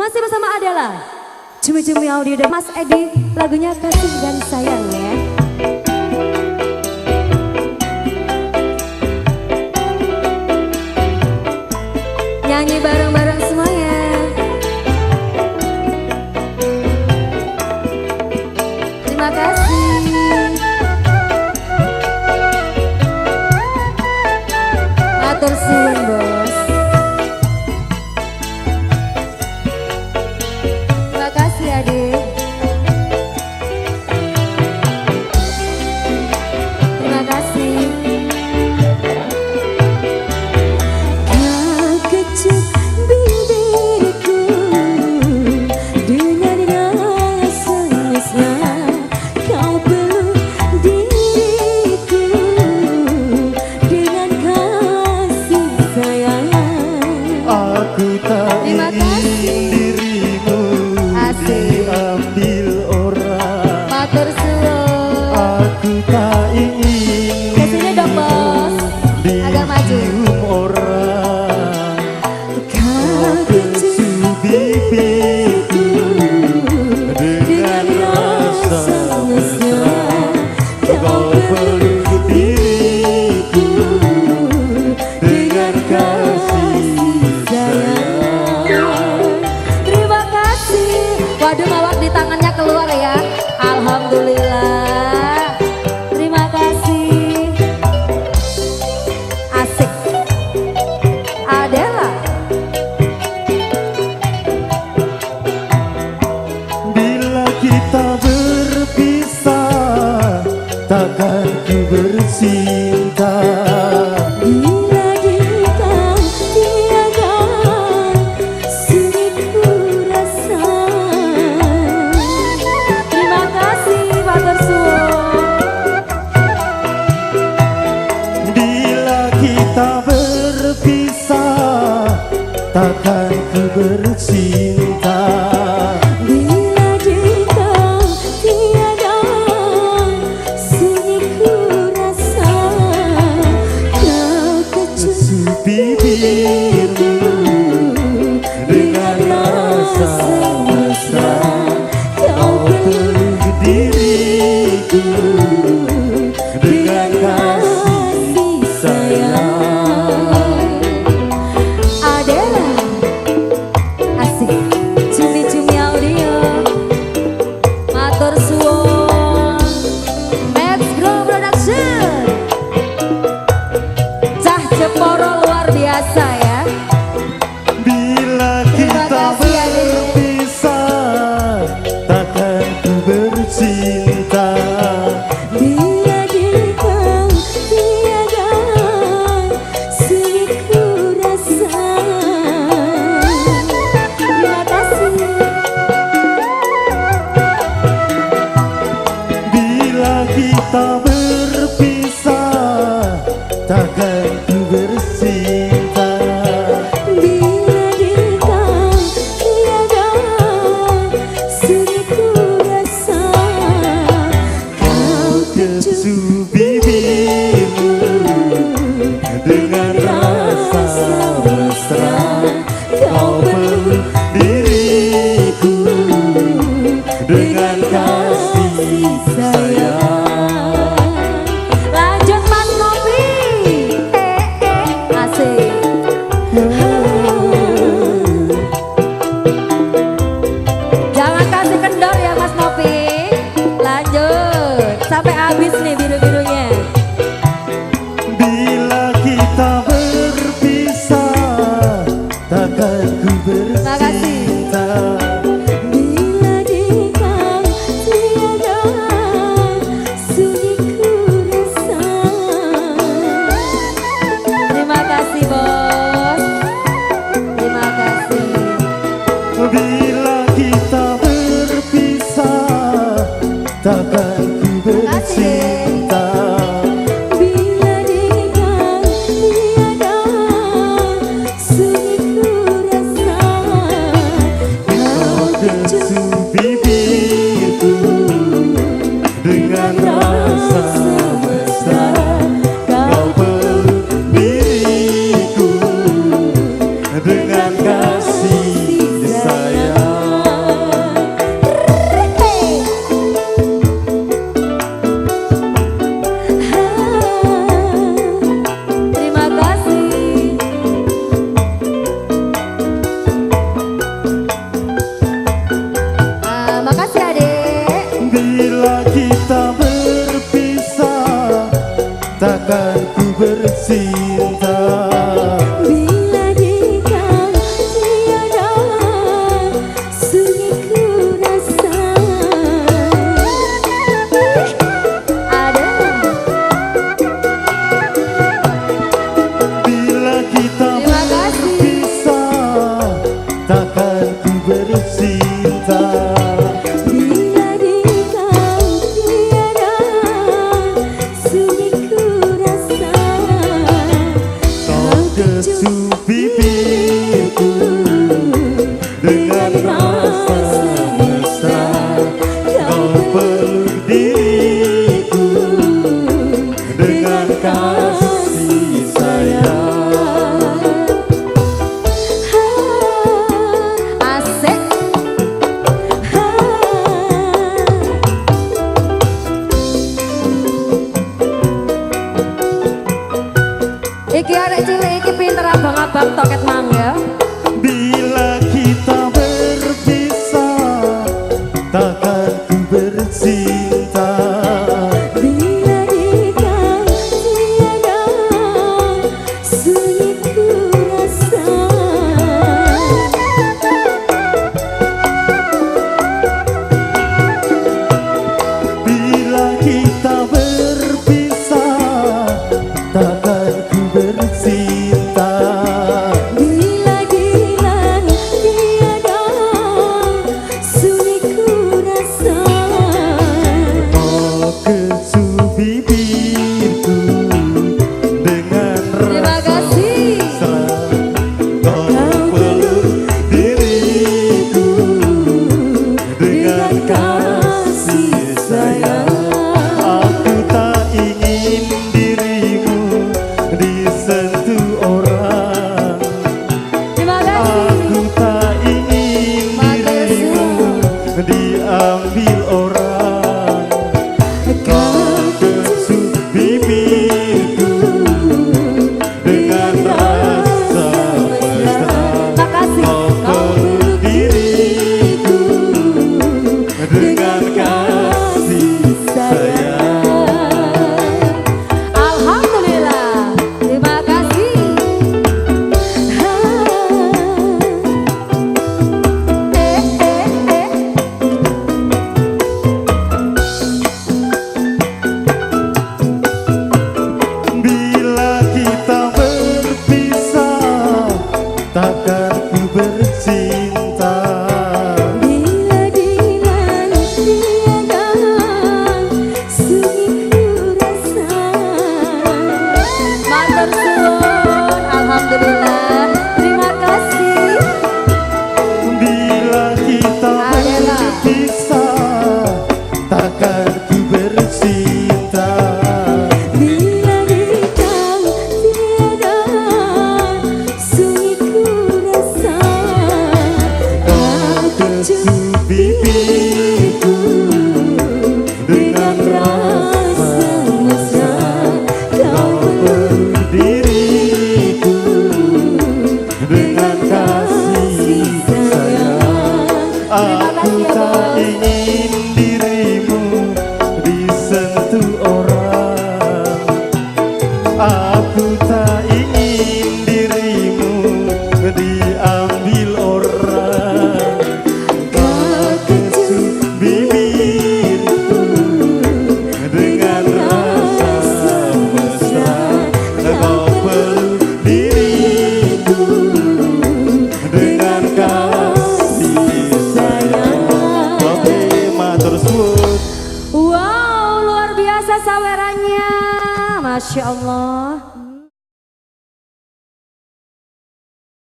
Masih bersama Adela, Cumi-Cumi Audio dan Mas Edi, lagunya Kasih dan Sayang ya. Nyanyi bareng-bareng semuanya. Terima kasih. Matur suwun bos. Terima kasih adik. Terima kasih. Kau kecup bibirku dengan rasa mesra, kau peluk diriku dengan kasih sayang. Aku tak ingin dirimu diambil orang. Matur suwun. Aku tak ingin Kesini dong bos, agak maju. dicium orang. Kau kecup Bibirku dengan rasa mesra, kau peluk diriku dengan kasih sayang. Terima kasih. Waduh, mawar di tangannya keluar ya. Alhamdulillah. Terima kasih. Asik. Adela. Bila kita berpisah, takkan ku bercinta. Bila kita tiada, sulit ku rasa. Terima kasih Matur suwun. Bila kita berpisah, takkan ku bercinta. Bila kita tiada, sulit ku rasa. Kau kecup Bibirmu dengan rasa mesra, kau peluk diriku dengan kasih sayang. Adela. Asik. Cumi-Cumi Audio. Matur suwun. Max Grow Production. Cah Jeporo luar biasa ya. Bila Terima kita kasih, adik. berpisah, takkan ku bercinta. Bila kita tiada, sulit ku rasa. Terima kasih. Bila kita berpisah, takkan ku bercinta. Bila kita tiada, sulit ku rasa. Kau Kecup bibirmu dengan rasa mesra, kau peluk diriku dengan kasih sayang. Lanjut Mas Novi. Asik. Jangan kasih kendor ya Mas Novi. Lanjut sampai habis nih biru-birunya. Bila kita berpisah, takkan ku Terima kasih. bercinta. Bila kita tiada, sulit ku rasa. Terima kasih bos. Terima kasih. Bila kita berpisah, takkan ku bercinta. Bila kita tiada, sulit ku rasa. Kau bercinta. Bila di kau tiada sunyi ku rasa, Kau kecup bibirku dengan rasa mesra. Kau peluk diriku dengan kasih sayang. Asik. Iki arek cilik iki pinter abang-abang toket mangga. Bila kita berpisah, takkan ku bercinta. Bila di kau tiada sunyi ku rasa. Bila kita berpisah, takkan ku bercinta. Bila di langit tiada sunyi ku rasa. Kau kecup bibirku dengan Terima rasa kasih. mesra. Kau peluk diriku dengan kasih sayang. Aku tak ingin dirimu disentuh orang. Terima kasih. Aku tak ingin dirimu diambil orang. Kau kecup bibirku dengan rasa mesra. Makasih. Kau peluk diriku dengan kasih sayang. Alhamdulillah. Terima kasih. Bila kita berpisah, takkan ku bercinta. Bila di langit tiada sunyi ku rasa. Matur suwun. Alhamdulillah. Terima kasih. Bila kita Adalah. berpisah, takkan ku bercinta. Bila di kau tiada sunyi ku rasa. Kau kecup bibirku dengan rasa mesra. Kau peluk diriku dengan kasih sayang. Aku tak ingin dirimu disentuh orang. Aku tak ingin dirimu diambil orang. Kau kecup bibirku dengan rasa mesra. Kau peluk diriku dengan kasih sayang. Oke, matur suwun. Wow, luar biasa sawerannya. Masya Allah.